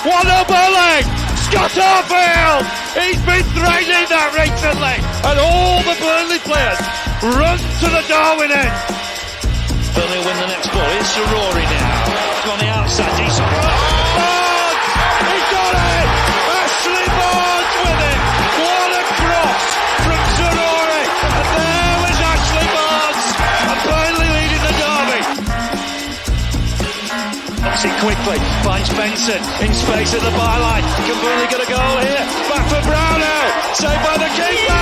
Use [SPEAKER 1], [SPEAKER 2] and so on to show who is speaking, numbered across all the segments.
[SPEAKER 1] 1-0 Burnley! Scott Arfield! He's been threatening that recently, and all the Burnley players run to the Darwin end.
[SPEAKER 2] Burnley win the next ball. It's Rory now. On the outside, decent.
[SPEAKER 1] Barnes! He's got it! Ashley Barnes with it! What a cross from Rory! And there was Ashley Barnes! And Burnley leading the derby.
[SPEAKER 2] Knocks it quickly, finds Benson in space at the byline. Can Burnley get a goal here? Back for Brownell, saved by the keeper.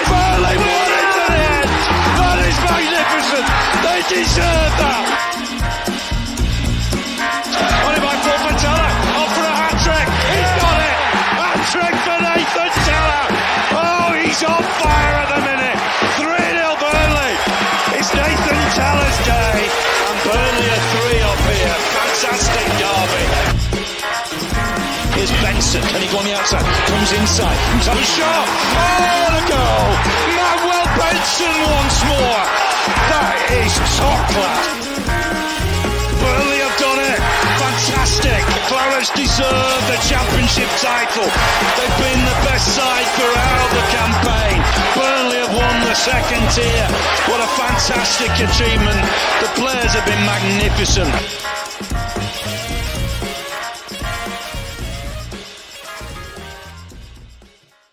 [SPEAKER 1] Burnley won it to the end. That is magnificent. They deserve that.
[SPEAKER 2] Only by Paul Patella, off for a hat-trick.
[SPEAKER 1] He's got it. Hat-trick for Nathan Teller. Oh, he's on fire at the minute. 3-0 Burnley. It's Nathan Teller's day. And Burnley are 3 up here. Fantastic derby.
[SPEAKER 2] Here's Benson, can he go on the outside? Comes inside, have a shot.
[SPEAKER 1] Oh, the goal. Manuel Benson once more. That is top class. Burnley have done it. Fantastic. Clarence deserve the championship title. They've been the best side throughout the campaign. Burnley have won the second tier. What a fantastic achievement. The players have been magnificent.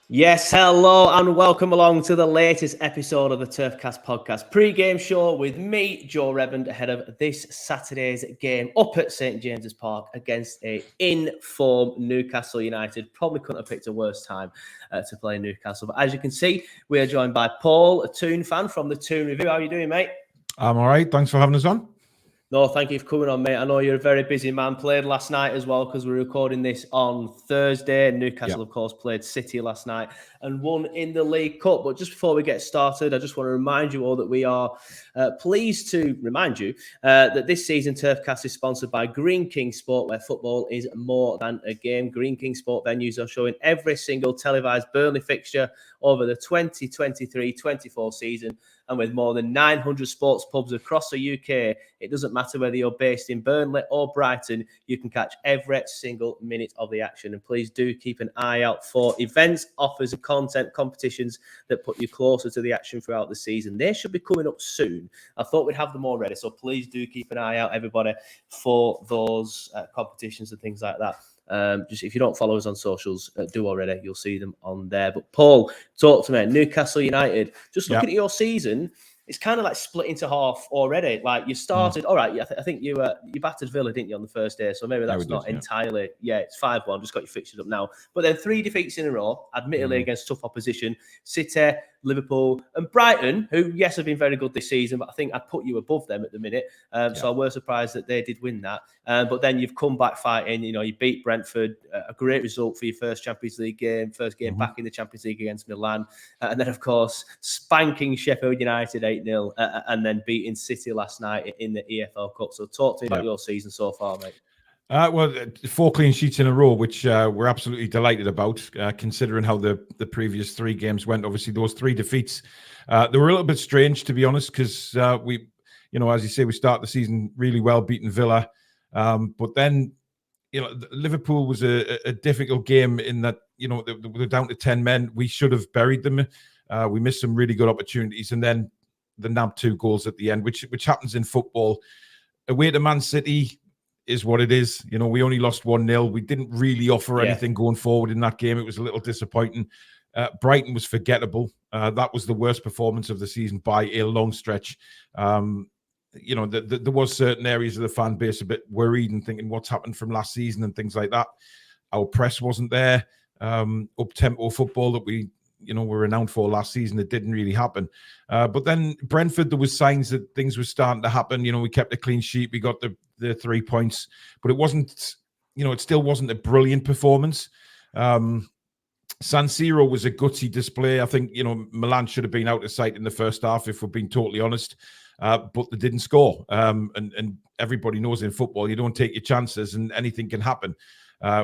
[SPEAKER 3] Yes, hello and welcome along to the latest episode of the Turfcast podcast pre-game show with me, Joe Redmond, ahead of this Saturday's game up at St James's Park against a in-form Newcastle United. Probably couldn't have picked a worse time to play Newcastle. But as you can see, we are joined by Paul, a Toon fan from the Toon Review. How are you doing, mate?
[SPEAKER 4] I'm all right. Thanks for having us on.
[SPEAKER 3] No, thank you for coming on, mate. I know you're a very busy man. Played last night as well because we're recording this on Thursday. Newcastle, of course, played City last night and won in the League Cup. But just before we get started, I just want to remind you all that we are pleased to remind you that this season Turfcast is sponsored by Green King Sport, where football is more than a game. Green King Sport venues are showing every single televised Burnley fixture over the 2023-24 season. And with more than 900 sports pubs across the UK, it doesn't matter whether you're based in Burnley or Brighton, you can catch every single minute of the action. And please do keep an eye out for events, offers and content competitions that put you closer to the action throughout the season. They should be coming up soon. I thought we'd have them already, so please do keep an eye out, everybody, for those competitions and things like that. Just if you don't follow us on socials, do already. You'll see them on there. But Paul, talk to me. Newcastle United. Just looking at your season, it's kind of like split into half already. Like you started, all right. I think you battered Villa, didn't you, on the first day? So maybe that's not entirely. Yeah, it's 5-1. Just got your fixtures up now. But then 3 defeats in a row, admittedly against tough opposition. City, Liverpool and Brighton, who, yes, have been very good this season, but I think I'd put you above them at the minute. So I was surprised that they did win that. But then you've come back fighting. You know, you beat Brentford, a great result for your first Champions League game, first game back in the Champions League against Milan. And then, of course, spanking Sheffield United 8-0 and then beating City last night in the EFL Cup. So talk to me about your season so far, mate.
[SPEAKER 4] Well, 4 clean sheets in a row, which we're absolutely delighted about, considering how the previous 3 games went. Obviously, those 3 defeats, they were a little bit strange, to be honest, because we, you know, as you say, we start the season really well, beating Villa. But then, you know, Liverpool was a difficult game in that, you know, they're down to 10 men. We should have buried them. We missed some really good opportunities. And then the nabbed 2 goals at the end, which happens in football. Away to Man City is what it is. You know, we only lost 1-0. We didn't really offer anything going forward in that game. It was a little disappointing. Brighton was forgettable. That was the worst performance of the season by a long stretch. You know, there was certain areas of the fan base a bit worried and thinking what's happened from last season and things like that. Our press wasn't there. Up-tempo football that we, you know, were renowned for last season, it didn't really happen. But then Brentford, there was signs that things were starting to happen. You know, we kept a clean sheet. We got the 3 points, but it wasn't, you know, it still wasn't a brilliant performance. San Siro was a gutsy display. I think, you know, Milan should have been out of sight in the first half, if we're being totally honest. But they didn't score. And everybody knows in football, you don't take your chances and anything can happen.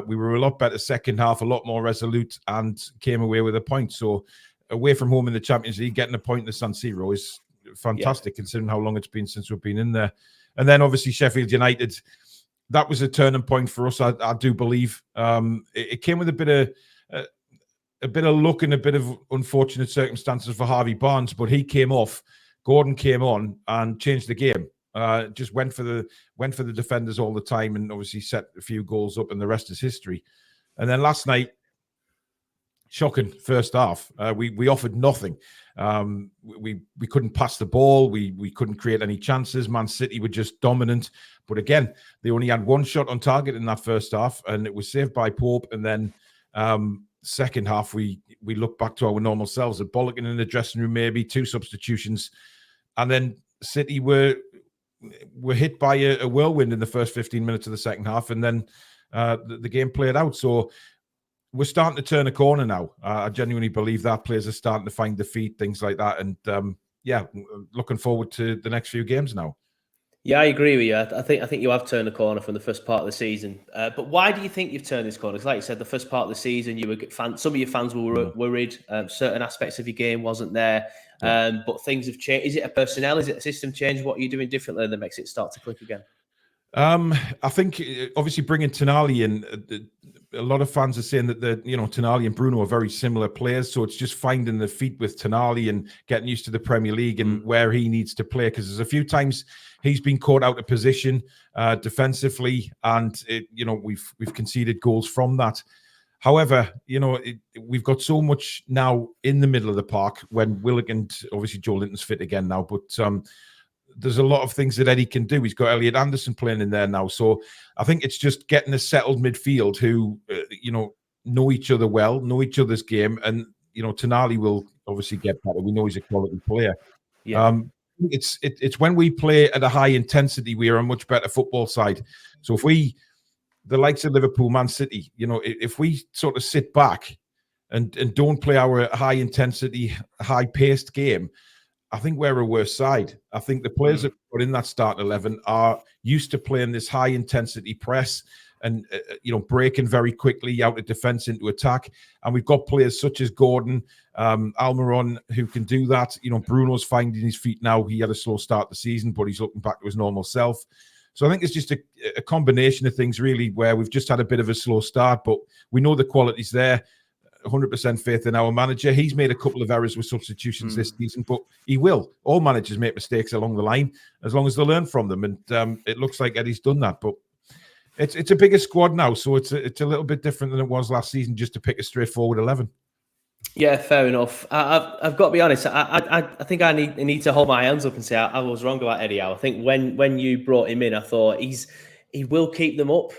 [SPEAKER 4] We were a lot better second half, a lot more resolute, and came away with a point. So away from home in the Champions League, getting a point in the San Siro is fantastic, considering how long it's been since we've been in there. And then obviously Sheffield United, that was a turning point for us. I do believe it came with a bit of luck and a bit of unfortunate circumstances for Harvey Barnes, but he came off. Gordon came on and changed the game. Just went for the defenders all the time, and obviously set a few goals up, and the rest is history. And then last night, shocking first half. We offered nothing. We couldn't pass the ball. We couldn't create any chances. Man City were just dominant. But again, they only had one shot on target in that first half, and it was saved by Pope. And then second half, we looked back to our normal selves. A bollocking in the dressing room, maybe 2 substitutions, and then City were hit by a whirlwind in the first 15 minutes of the second half, and then the game played out. So we're starting to turn a corner now. I genuinely believe that players are starting to find their feet, things like that. And looking forward to the next few games now.
[SPEAKER 3] Yeah, I agree with you. I think you have turned the corner from the first part of the season. But why do you think you've turned this corner? Because like you said, the first part of the season, some of your fans were worried. Certain aspects of your game wasn't there. But things have changed. Is it a personnel? Is it a system change? What are you doing differently that makes it start to click again?
[SPEAKER 4] I think obviously bringing Tonali in, a lot of fans are saying that Tonali and Bruno are very similar players. So it's just finding the feet with Tonali and getting used to the Premier League and where he needs to play. Because there's a few times he's been caught out of position defensively, and we've conceded goals from that. However, we've got so much now in the middle of the park when Willock and obviously Joe Linton's fit again now, but there's a lot of things that Eddie can do. He's got Elliot Anderson playing in there now. So I think it's just getting a settled midfield who, know each other well, know each other's game. And, Tonali will obviously get better. We know he's a quality player.
[SPEAKER 3] Yeah.
[SPEAKER 4] It's when we play at a high intensity, we are a much better football side. So if the likes of Liverpool, Man City, if we sort of sit back and don't play our high intensity, high paced game, I think we're a worse side. I think the players that put in that start 11 are used to playing this high intensity press and breaking very quickly out of defense into attack. And we've got players such as Gordon, Almiron, who can do that. Bruno's finding his feet now. He had a slow start to the season, but he's looking back to his normal self. So I think it's just a combination of things really, where we've just had a bit of a slow start, but we know the quality's there. 100% faith in our manager. He's made a couple of errors with substitutions this season, but he will. All managers make mistakes along the line as long as they learn from them, and it looks like Eddie's done that. But it's a bigger squad now, so it's a little bit different than it was last season, just to pick a straightforward 11. Yeah,
[SPEAKER 3] fair enough. I've got to be honest. I think I need to hold my hands up and say I was wrong about Eddie Howe. I think when you brought him in, I thought he will keep them up,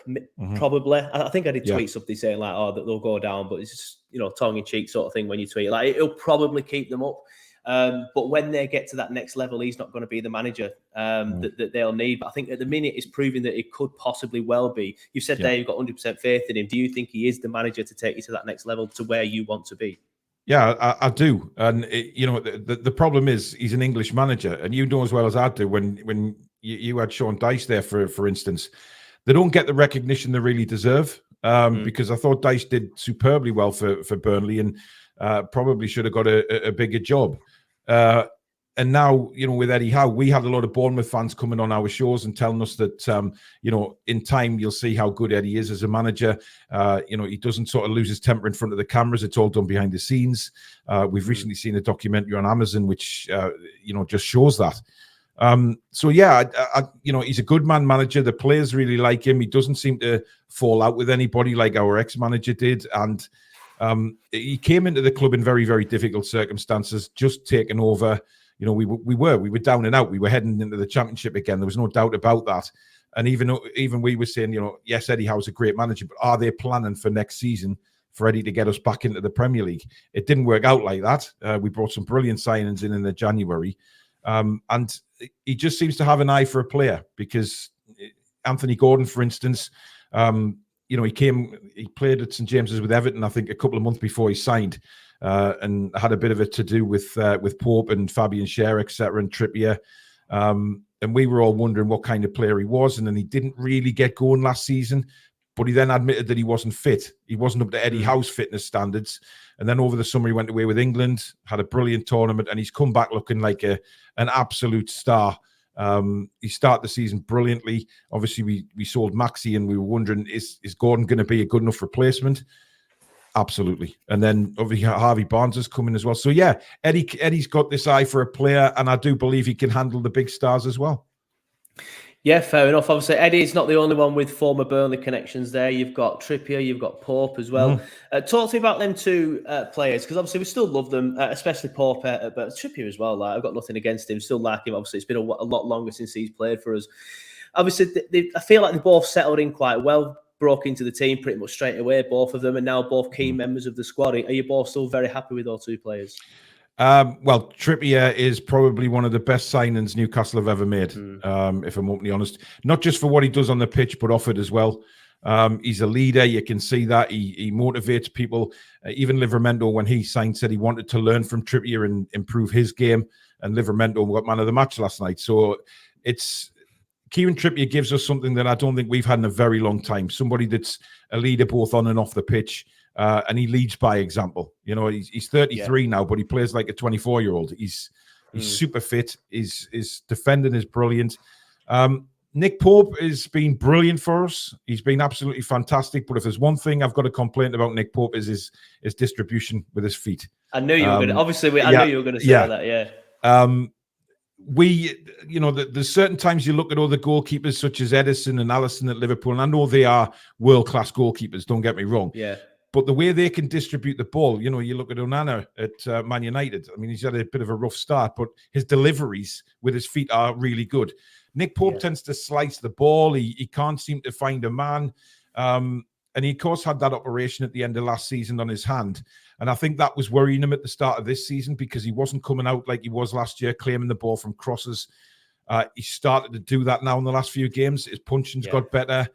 [SPEAKER 3] probably. I think I did tweet something saying like, that they'll go down, but it's just, tongue-in-cheek sort of thing when you tweet. Like, he'll probably keep them up. But when they get to that next level, he's not going to be the manager that they'll need. But I think at the minute, it's proving that it could possibly well be. You said there you've got 100% faith in him. Do you think he is the manager to take you to that next level, to where you want to be?
[SPEAKER 4] Yeah, I do. And, the problem is he's an English manager. And you know as well as I do, when you had Sean Dyche there, for instance, they don't get the recognition they really deserve, because I thought Dyche did superbly well for Burnley and probably should have got a bigger job. And now, with Eddie Howe, we had a lot of Bournemouth fans coming on our shows and telling us that, in time, you'll see how good Eddie is as a manager. He doesn't sort of lose his temper in front of the cameras. It's all done behind the scenes. We've recently seen a documentary on Amazon, which, just shows that. He's a good man manager. The players really like him. He doesn't seem to fall out with anybody like our ex-manager did. And he came into the club in very, very difficult circumstances, just taking over. We were down and out. We were heading into the Championship again. There was no doubt about that. And even we were saying, yes, Eddie Howe's a great manager, but are they planning for next season for Eddie to get us back into the Premier League? It didn't work out like that. We brought some brilliant signings in the January. And he just seems to have an eye for a player, because Anthony Gordon, for instance, he played at St James's with Everton, I think, a couple of months before he signed, and had a bit of a to-do with Pope and Fabian Schär, etc., and Trippier. And we were all wondering what kind of player he was. And then he didn't really get going last season, but he then admitted that he wasn't fit. He wasn't up to Eddie Howe's fitness standards. And then over the summer, he went away with England, had a brilliant tournament, and he's come back looking like an absolute star. He started the season brilliantly. Obviously, we sold Maxi and we were wondering, is Gordon going to be a good enough replacement? Absolutely. And then obviously Harvey Barnes is coming as well. So yeah, Eddie's got this eye for a player, and I do believe he can handle the big stars as well.
[SPEAKER 3] Yeah, fair enough. Obviously, Eddie's not the only one with former Burnley connections there. You've got Trippier, you've got Pope as well. Talk to me about them two players, because obviously we still love them, especially Pope, but Trippier as well. Like, I've got nothing against him, still like him. Obviously, it's been a lot longer since he's played for us. Obviously, I feel like they both settled in quite well, broke into the team pretty much straight away, both of them, and now both key members of the squad. Are you both still very happy with those two players?
[SPEAKER 4] Well, Trippier is probably one of the best signings Newcastle have ever made, if I'm openly honest. Not just for what he does on the pitch, but off it as well. He's a leader. You can see that. He motivates people. Even Livramento, when he signed, said he wanted to learn from Trippier and improve his game. And Livramento got man of the match last night. So Kieran Trippier gives us something that I don't think we've had in a very long time. Somebody that's a leader both on and off the pitch. And he leads by example. You know, he's 33 now, but he plays like a 24-year-old. He's super fit. His defending is brilliant. Nick Pope has been brilliant for us. He's been absolutely fantastic. But if there's one thing I've got to complain about Nick Pope is his distribution with his feet.
[SPEAKER 3] I knew you were going to. Obviously, I knew you were going to say that. Yeah.
[SPEAKER 4] There's certain times you look at other goalkeepers such as Edison and Alisson at Liverpool, and I know they are world-class goalkeepers. Don't get me wrong.
[SPEAKER 3] Yeah.
[SPEAKER 4] But the way they can distribute the ball, you know, you look at Onana at Man United. I mean, he's had a bit of a rough start, but his deliveries with his feet are really good. Nick Pope tends to slice the ball. He can't seem to find a man. And he, of course, had that operation at the end of last season on his hand. And I think that was worrying him at the start of this season because he wasn't coming out like he was last year, claiming the ball from crosses. He started to do that now in the last few games. His punching's got better.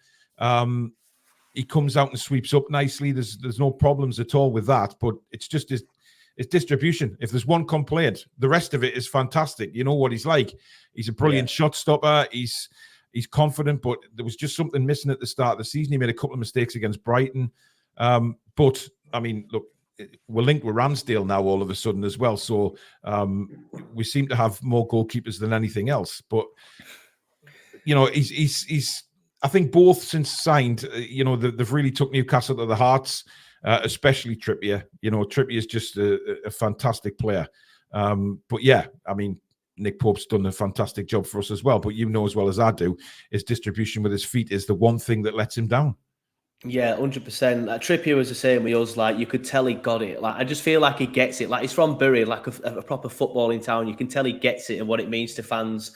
[SPEAKER 4] He comes out and sweeps up nicely. There's no problems at all with that, but it's just his distribution. If there's one complaint, the rest of it is fantastic. You know what he's like. He's a brilliant shot stopper. He's confident, but there was just something missing at the start of the season. He made a couple of mistakes against Brighton. But, I mean, look, we're linked with Ramsdale now all of a sudden as well. So we seem to have more goalkeepers than anything else. But, you know, he's I think both since signed, you know, they've really took Newcastle to the hearts, especially Trippier. You know, Trippier is just a fantastic player. But yeah, I mean, Nick Pope's done a fantastic job for us as well. But you know as well as I do, his distribution with his feet is the one thing that lets him down.
[SPEAKER 3] Yeah, 100%. Like, Trippier was the same with us. Like, you could tell he got it. Like, I just feel like he gets it. Like, he's from Bury, like a proper footballing town. You can tell he gets it and what it means to fans.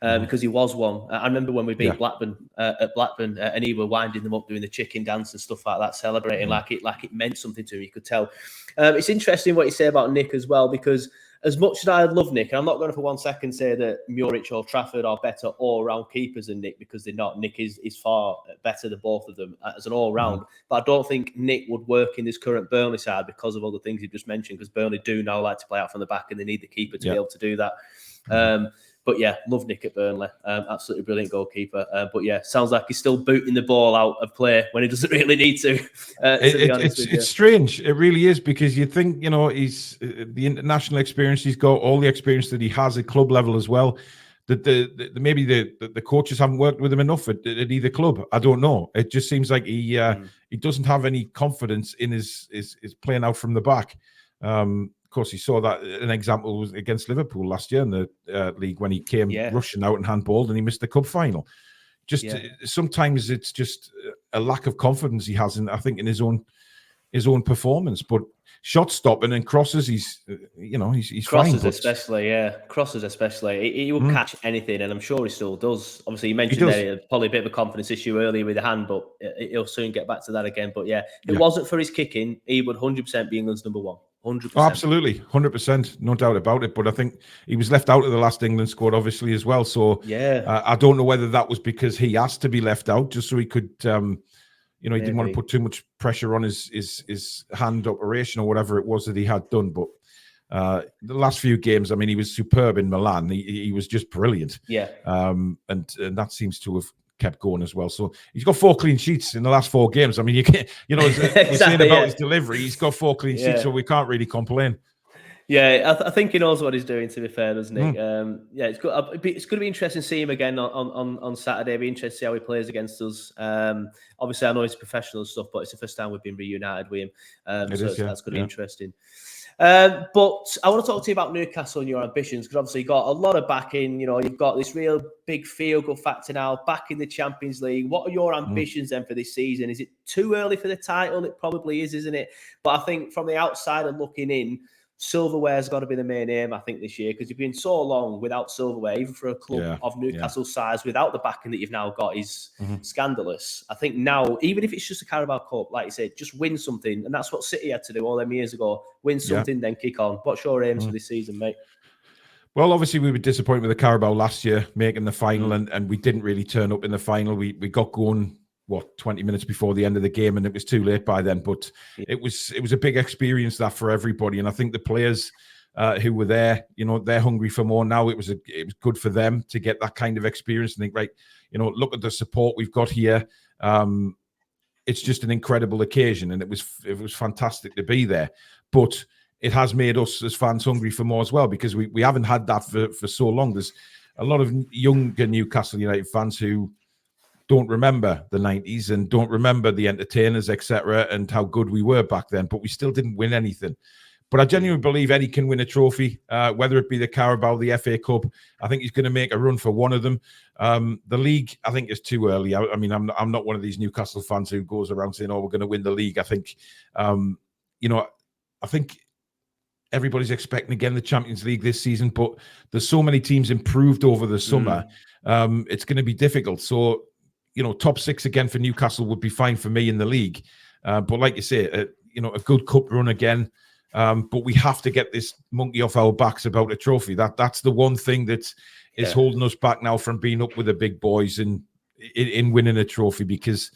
[SPEAKER 3] Because he was one. I remember when we beat Blackburn at Blackburn, and he were winding them up, doing the chicken dance and stuff like that, celebrating like it meant something to him. You could tell. It's interesting what you say about Nick as well, because as much as I love Nick, and I'm not going to for 1 second say that Muric or Trafford are better all-round keepers than Nick, because they're not. Nick is far better than both of them as an all-round. But I don't think Nick would work in this current Burnley side because of all the things you just mentioned, because Burnley do now like to play out from the back and they need the keeper to be able to do that. But yeah, love Nick at Burnley. Absolutely brilliant goalkeeper. But yeah, sounds like he's still booting the ball out of play when he doesn't really need to. It's
[SPEAKER 4] strange. It really is, because you think, you know, he's the international experience he's got, all the experience that he has at club level as well. That maybe the coaches haven't worked with him enough at either club. I don't know. It just seems like he doesn't have any confidence in his playing out from the back. Of course, you saw that an example was against Liverpool last year in the league when he came rushing out and handballed and he missed the cup final. Sometimes it's just a lack of confidence he has in his own performance. But shot stopping and crosses, he's
[SPEAKER 3] crosses
[SPEAKER 4] fine.
[SPEAKER 3] Crosses especially. He will catch anything, and I'm sure he still does. Obviously, you mentioned there probably a bit of a confidence issue earlier with the hand, but he'll soon get back to that again. But yeah, if it wasn't for his kicking, he would 100% be England's number one. 100%.
[SPEAKER 4] Oh, absolutely, 100%, no doubt about it. But I think he was left out of the last England squad, obviously, as well. So I don't know whether that was because he asked to be left out, just so he could, he didn't want to put too much pressure on his hand operation or whatever it was that he had done. But the last few games, I mean, he was superb in Milan. He was just brilliant.
[SPEAKER 3] Yeah.
[SPEAKER 4] And that seems to have kept going as well. So he's got 4 clean sheets in the last 4 games. I mean, you can't, we're saying about his delivery, he's got 4 clean sheets, so we can't really complain.
[SPEAKER 3] Yeah, I think he knows what he's doing, to be fair, doesn't he? Yeah, it's good. It's going to be interesting to see him again on Saturday. It'll be interesting to see how he plays against us. Obviously, I know he's professional and stuff, but it's the first time we've been reunited with him. That's going to be interesting. But I want to talk to you about Newcastle and your ambitions, because obviously you've got a lot of backing. You've got this real big feel-good factor now, back in the Champions League. What are your ambitions then for this season? Is it too early for the title? It probably is, isn't it? But I think from the outside and looking in, silverware's got to be the main aim, I think, this year, because you've been so long without silverware, even for a club of Newcastle size, without the backing that you've now got is scandalous. I think now, even if it's just a Carabao Cup, like you said, just win something. And that's what City had to do all them years ago. Win something, then kick on. What's your aims for this season, mate?
[SPEAKER 4] Well, obviously, we were disappointed with the Carabao last year, making the final, and we didn't really turn up in the final. We got going 20 minutes before the end of the game, and it was too late by then. But it was a big experience that for everybody, and I think the players who were there, they're hungry for more now. It was good for them to get that kind of experience and think, right, look at the support we've got here. It's just an incredible occasion, and it was fantastic to be there. But it has made us as fans hungry for more as well, because we haven't had that for so long. There's a lot of younger Newcastle United fans who don't remember the 90s and don't remember the entertainers, etc., and how good we were back then, but we still didn't win anything. But I genuinely believe Eddie can win a trophy, whether it be the Carabao, the FA Cup. I think he's going to make a run for one of them. The league, I think, is too early. I mean, I'm not one of these Newcastle fans who goes around saying, "Oh, we're going to win the league." I think, I think everybody's expecting again the Champions League this season, but there's so many teams improved over the summer. It's going to be difficult. So, top 6 again for Newcastle would be fine for me in the league. But like you say, a good cup run again. But we have to get this monkey off our backs about a trophy. That's the one thing that is holding us back now from being up with the big boys and in winning a trophy. Because,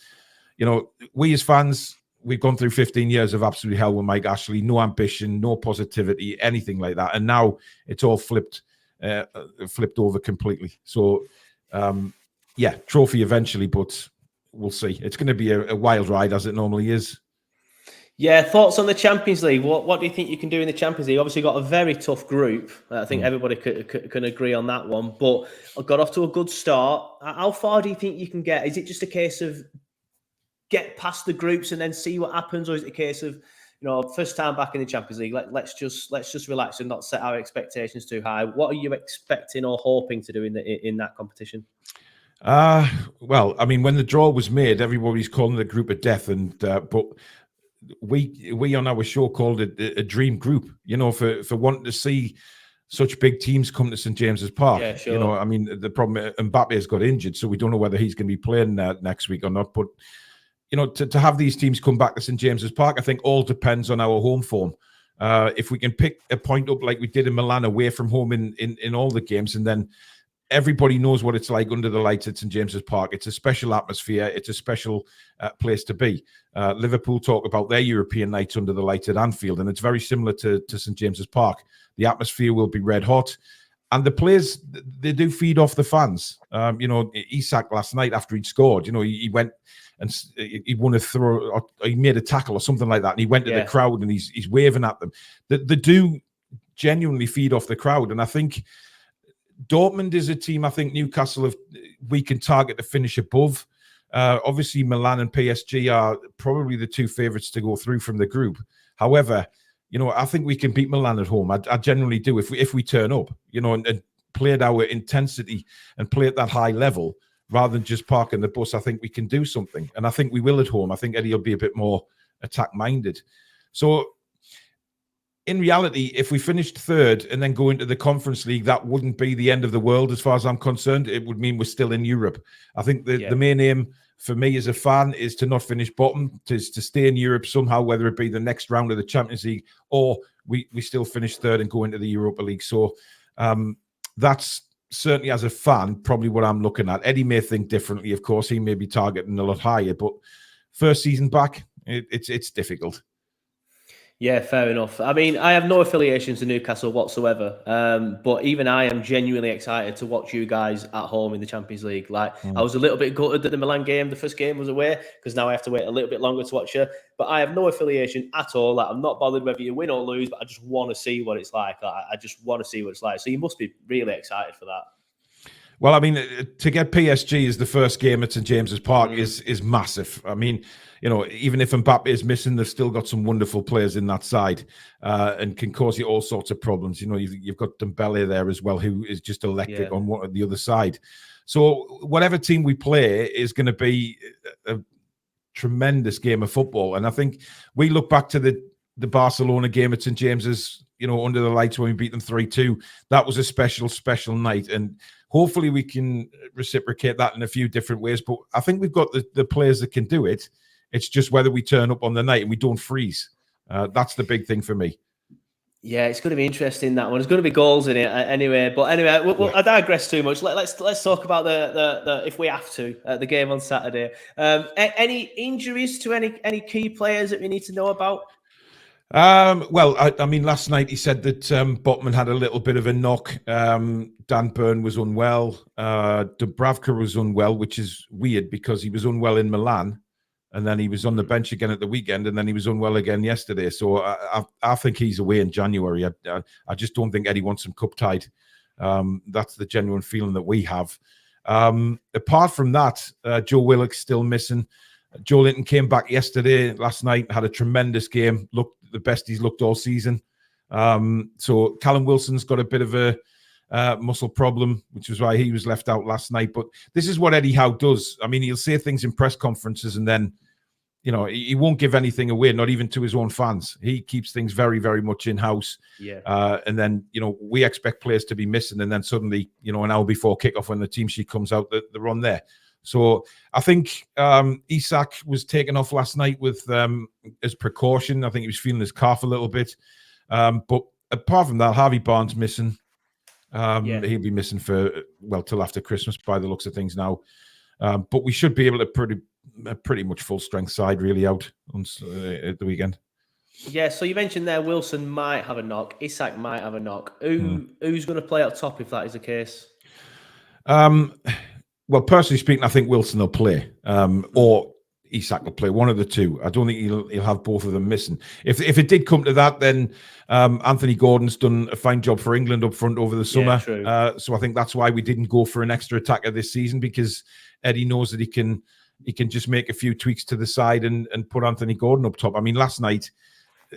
[SPEAKER 4] we as fans, we've gone through 15 years of absolute hell with Mike Ashley, no ambition, no positivity, anything like that. And now it's all flipped over completely. So, trophy eventually, but we'll see. It's going to be a wild ride, as it normally is.
[SPEAKER 3] Yeah, thoughts on the Champions League? What do you think you can do in the Champions League? Obviously, got a very tough group. I think everybody can agree on that one. But I got off to a good start. How far do you think you can get? Is it just a case of get past the groups and then see what happens, or is it a case of first time back in the Champions League? Let's just relax and not set our expectations too high. What are you expecting or hoping to do in that competition?
[SPEAKER 4] Well, I mean, when the draw was made, everybody's calling it a group of death, and but we on our show called it a dream group. For wanting to see such big teams come to St James's Park.
[SPEAKER 3] Yeah, sure.
[SPEAKER 4] I mean, the problem, Mbappe has got injured, so we don't know whether he's going to be playing next week or not. But to have these teams come back to St James's Park, I think all depends on our home form. If we can pick a point up like we did in Milan away from home in all the games, and then everybody knows what it's like under the lights at St James's Park. It's a special atmosphere. It's a special place to be. Liverpool talk about their European nights under the lights at Anfield, and it's very similar to St James's Park. The atmosphere will be red hot. And the players, they do feed off the fans. Isak last night after he'd scored, he went and he won a throw, or he made a tackle or something like that, and he went to the crowd and he's waving at them. They do genuinely feed off the crowd, and I think Dortmund is a team I think Newcastle we can target to finish above. Obviously, Milan and PSG are probably the two favourites to go through from the group. However, I think we can beat Milan at home. I genuinely do if we turn up, and play at our intensity and play at that high level rather than just parking the bus. I think we can do something, and I think we will at home. I think Eddie will be a bit more attack-minded. So, in reality, if we finished third and then go into the Conference League, that wouldn't be the end of the world as far as I'm concerned. It would mean we're still in Europe. I think the main aim for me as a fan is to not finish bottom, to stay in Europe somehow, whether it be the next round of the Champions League or we still finish third and go into the Europa League. So that's certainly, as a fan, probably what I'm looking at. Eddie may think differently, of course. He may be targeting a lot higher, but first season back, it's difficult.
[SPEAKER 3] Yeah, fair enough. I mean, I have no affiliations to Newcastle whatsoever, but even I am genuinely excited to watch you guys at home in the Champions League. Like, I was a little bit gutted that the Milan game, the first game, was away, because now I have to wait a little bit longer to watch you. But I have no affiliation at all. Like, I'm not bothered whether you win or lose, but I just want to see what it's like. I just want to see what it's like. So you must be really excited for that.
[SPEAKER 4] Well, I mean, to get PSG as the first game at St James's Park is massive. I mean, you know, even if Mbappe is missing, they've still got some wonderful players in that side, and can cause you all sorts of problems. You know, you've got Dembele there as well, who is just electric on the other side. So whatever team we play is going to be a tremendous game of football. And I think we look back to the Barcelona game at St James's, you know, under the lights when we beat them 3-2. That was a special night. And hopefully we can reciprocate that in a few different ways. But I think we've got the players that can do it. It's just whether we turn up on the night and we don't freeze. That's the big thing for me.
[SPEAKER 3] Yeah, it's going to be interesting, that one. There's going to be goals in it anyway. But anyway, I digress too much. Let's talk about the if we have to, the game on Saturday. Any injuries to any key players that we need to know about?
[SPEAKER 4] Well, I mean, last night he said that Botman had a little bit of a knock. Dan Burn was unwell. Dubravka was unwell, which is weird because he was unwell in Milan, and then he was on the bench again at the weekend, and then he was unwell again yesterday. So I think he's away in January. I just don't think Eddie wants him cup-tied. That's the genuine feeling that we have. Apart from that, Joe Willock's still missing. Joe Linton came back last night, had a tremendous game, looked the best he's looked all season. So Callum Wilson's got a bit of a muscle problem, which is why he was left out last night. But this is what Eddie Howe does. I mean, he'll say things in press conferences and then, you know, he won't give anything away, not even to his own fans. He keeps things very, very much in-house. Yeah. And then, you know, we expect players to be missing, and then suddenly, you know, an hour before kickoff when the team sheet comes out, they're on there. So I think Isak was taken off last night with as precaution. I think he was feeling his calf a little bit. But apart from that, Harvey Barnes missing. He'll be missing till after Christmas by the looks of things now. But we should be able to pretty much full strength side really out at the weekend.
[SPEAKER 3] Yeah, so you mentioned there Wilson might have a knock. Isak might have a knock. Who's going to play up top if that is the case?
[SPEAKER 4] Well, personally speaking, I think Wilson will play, or Isak will play. One of the two. I don't think he'll have both of them missing. If it did come to that, then Anthony Gordon's done a fine job for England up front over the summer. Yeah, true. So I think that's why we didn't go for an extra attacker this season, because Eddie knows that he can just make a few tweaks to the side and put Anthony Gordon up top. I mean, last night,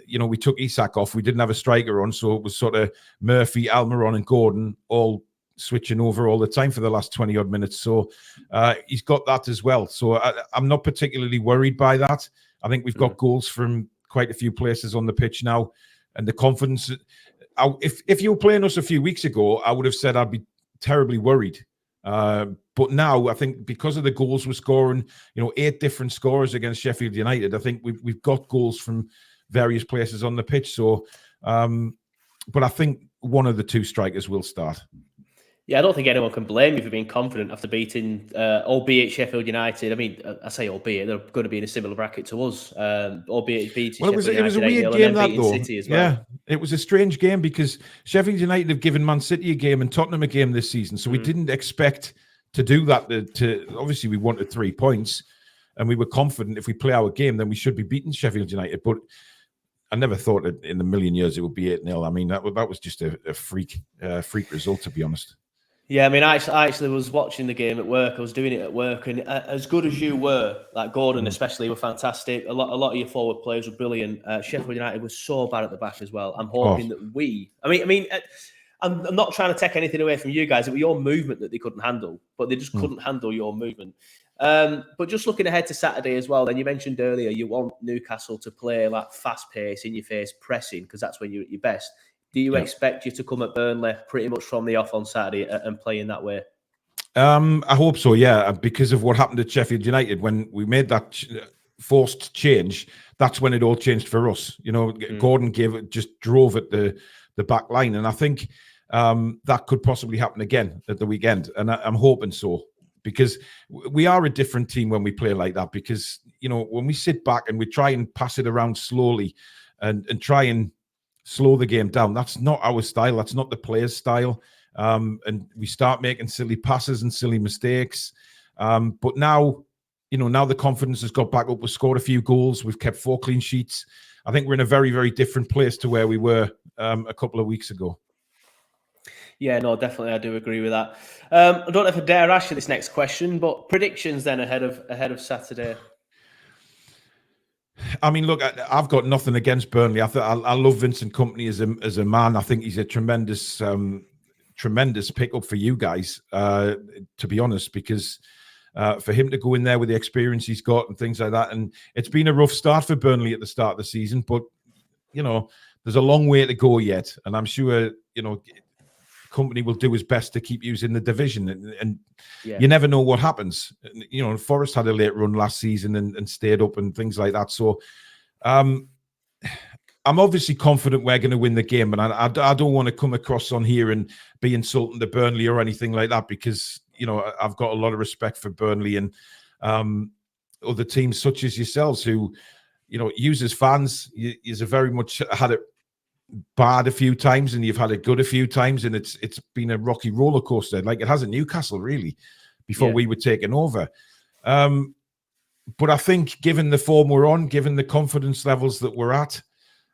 [SPEAKER 4] you know, we took Isak off. We didn't have a striker on, so it was sort of Murphy, Almiron, and Gordon all switching over all the time for the last 20 odd minutes. So he's got that as well. So I'm not particularly worried by that. I think we've got goals from quite a few places on the pitch now, and the confidence. If you were playing us a few weeks ago, I would have said I'd be terribly worried. But now I think because of the goals we're scoring, you know, 8 different scorers against Sheffield United, I think we've got goals from various places on the pitch. So, but I think one of the two strikers will start.
[SPEAKER 3] Yeah, I don't think anyone can blame you for being confident after beating, albeit Sheffield United. I mean, I say albeit, they're going to be in a similar bracket to us, albeit beating Sheffield United.
[SPEAKER 4] It was a weird game, that though.
[SPEAKER 3] City as well.
[SPEAKER 4] Yeah, it was a strange game because Sheffield United have given Man City a game and Tottenham a game this season, so we didn't expect to do that. Obviously, we wanted 3 points, and we were confident if we play our game, then we should be beating Sheffield United. But I never thought that in a million years it would be 8-0. I mean, that was just a freak result, to be honest.
[SPEAKER 3] Yeah, I mean, I actually was watching the game at work. I was doing it at work, and as good as you were, like Gordon especially, were fantastic. A lot of your forward players were brilliant. Sheffield United was so bad at the back as well. I'm hoping that I'm not trying to take anything away from you guys. It was your movement that they couldn't handle, but they just couldn't handle your movement. But just looking ahead to Saturday as well, then you mentioned earlier you want Newcastle to play like fast pace, in your face pressing, because that's when you're at your best. Do you expect you to come at Burnley pretty much from the off on Saturday and play in that way?
[SPEAKER 4] I hope so, yeah, because of what happened at Sheffield United. When we made that forced change, that's when it all changed for us. You know, Gordon just drove at the back line, and I think that could possibly happen again at the weekend, and I'm hoping so, because we are a different team when we play like that, because, you know, when we sit back and we try and pass it around slowly, and try and slow the game down. That's not our style. That's not the players' style. And we start making silly passes and silly mistakes. But now, now the confidence has got back up. We've scored a few goals. We've kept 4 clean sheets. I think we're in a very, very different place to where we were a couple of weeks ago.
[SPEAKER 3] Yeah, no, definitely, I do agree with that. I don't know if I dare ask you this next question, but predictions then ahead of Saturday.
[SPEAKER 4] I mean, look, I've got nothing against Burnley. I love Vincent Kompany as a man. I think he's a tremendous pickup for you guys, to be honest, because for him to go in there with the experience he's got and things like that. And it's been a rough start for Burnley at the start of the season, but, there's a long way to go yet. And I'm sure, Kompany will do his best to keep using the division. And you never know what happens. Forest had a late run last season and stayed up and things like that. So I'm obviously confident we're going to win the game. And I don't want to come across on here and be insulting to Burnley or anything like that, because, I've got a lot of respect for Burnley and other teams such as yourselves who, use as fans. You've very much had it bad a few times and you've had it good a few times, and it's been a rocky roller coaster like it has at Newcastle really before we were taken over. But I think given the form we're on, given the confidence levels that we're at,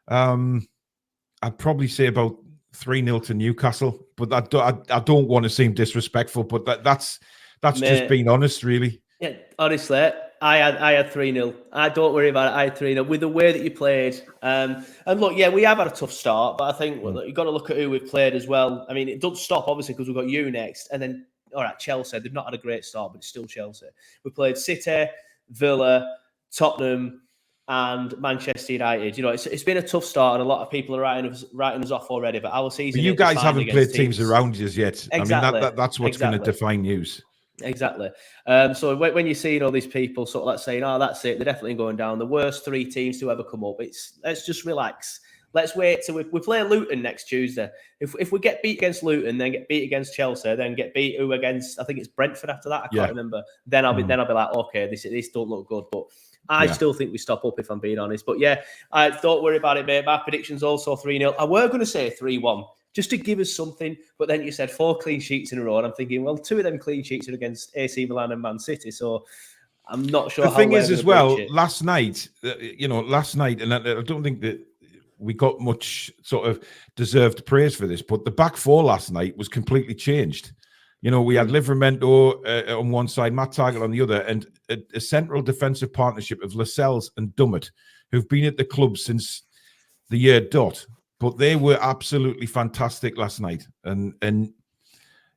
[SPEAKER 4] I'd probably say about 3-0 to Newcastle, but I don't want to seem disrespectful, but that's just being honest, really. Yeah,
[SPEAKER 3] honestly, I had 3-0. Don't worry about it. I had 3-0 with the way that you played. And look, we have had a tough start, but I think you've got to look at who we've played as well. I mean, it doesn't stop obviously because we've got you next, and then all right, Chelsea. They've not had a great start, but it's still Chelsea. We played City, Villa, Tottenham, and Manchester United. It's been a tough start, and a lot of people are writing us off already. But our season,
[SPEAKER 4] but you guys haven't played teams around you yet.
[SPEAKER 3] Exactly.
[SPEAKER 4] I mean, that's what's going to define news.
[SPEAKER 3] Exactly. So when you're seeing all these people sort of like saying, "Oh, that's it, they're definitely going down," the worst 3 teams to ever come up. Let's just relax. Let's wait till we play Luton next Tuesday. If we get beat against Luton, then get beat against Chelsea, then get beat against, I think it's Brentford after that. I can't remember. Then I'll be like, okay, this don't look good, but I still think we stop up if I'm being honest. But don't worry about it, mate. My prediction's also 3-0. I were going to say 3-1. Just to give us something, but then you said 4 clean sheets in a row, and I'm thinking, well, 2 of them clean sheets are against AC Milan and Man City, so I'm not sure.
[SPEAKER 4] The thing is, as well, last night, and I don't think that we got much sort of deserved praise for this, but the back 4 last night was completely changed. We had Livramento on one side, Matt Targett on the other, and a central defensive partnership of Lascelles and Dummett, who've been at the club since the year dot. But they were absolutely fantastic last night, and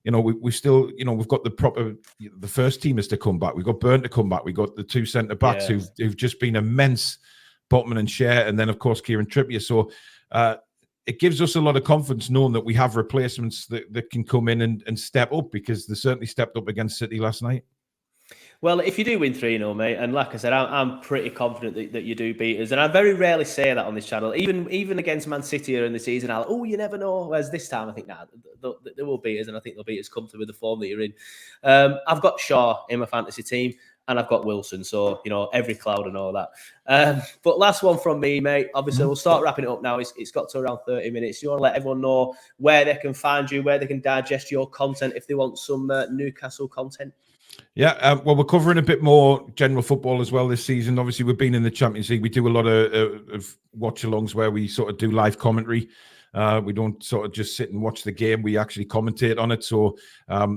[SPEAKER 4] we still we've got the first teamers to come back. We've got Burn to come back. We got the 2 centre backs who've just been immense, Botman and Share, and then of course Kieran Trippier. So it gives us a lot of confidence knowing that we have replacements that can come in and step up, because they certainly stepped up against City last night.
[SPEAKER 3] Well, if you do win 3-0, mate, and like I said, I'm pretty confident that you do beat us. And I very rarely say that on this channel. Even against Man City in the season, you never know. Whereas this time, I think, they will beat us, and I think they'll beat us comfortably with the form that you're in. I've got Shaw in my fantasy team, and I've got Wilson. So, every cloud and all that. But last one from me, mate. Obviously, we'll start wrapping it up now. It's got to around 30 minutes. You want to let everyone know where they can find you, where they can digest your content if they want some Newcastle content?
[SPEAKER 4] Yeah, well, we're covering a bit more general football as well this season. Obviously, we've been in the Champions League. We do a lot of watch-alongs where we sort of do live commentary. We don't sort of just sit and watch the game. We actually commentate on it. So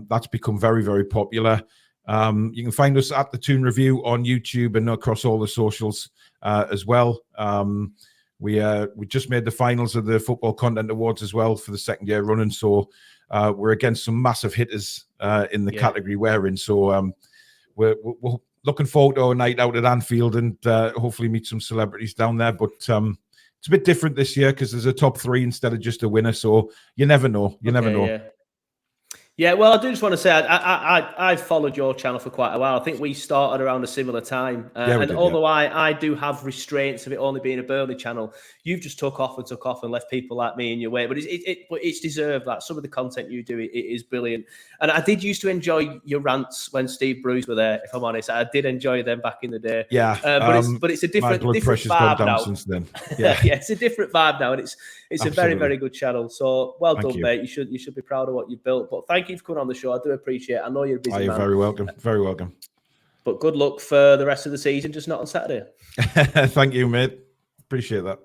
[SPEAKER 4] that's become very, very popular. You can find us at The Toon Review on YouTube and across all the socials as well. We just made the finals of the Football Content Awards as well for the 2nd year running. So we're against some massive hitters in the category we're in. So we're looking forward to our night out at Anfield and hopefully meet some celebrities down there. But it's a bit different this year because there's a top 3 instead of just a winner. So you never know. You never know.
[SPEAKER 3] Yeah, well, I do just want to say I've followed your channel for quite a while. I think we started around a similar time. Although I do have restraints of it only being a Burnley channel, you've just took off and left people like me in your way. But it's deserved that. Some of the content you do, it is brilliant. And I did used to enjoy your rants when Steve Bruce were there, if I'm honest. I did enjoy them back in the day.
[SPEAKER 4] Yeah.
[SPEAKER 3] But it's a different
[SPEAKER 4] pressure's
[SPEAKER 3] vibe
[SPEAKER 4] gone down
[SPEAKER 3] now.
[SPEAKER 4] since then. Yeah.
[SPEAKER 3] Yeah, it's a different vibe now. And it's a very, very good channel. So well
[SPEAKER 4] Thank
[SPEAKER 3] done,
[SPEAKER 4] you.
[SPEAKER 3] mate. You should be proud of what you've built. But thank you for coming on the show. I do appreciate it. I know you're a busy man.
[SPEAKER 4] You're very welcome. Very welcome.
[SPEAKER 3] But good luck for the rest of the season, just not on Saturday.
[SPEAKER 4] Thank you, mate. Appreciate that.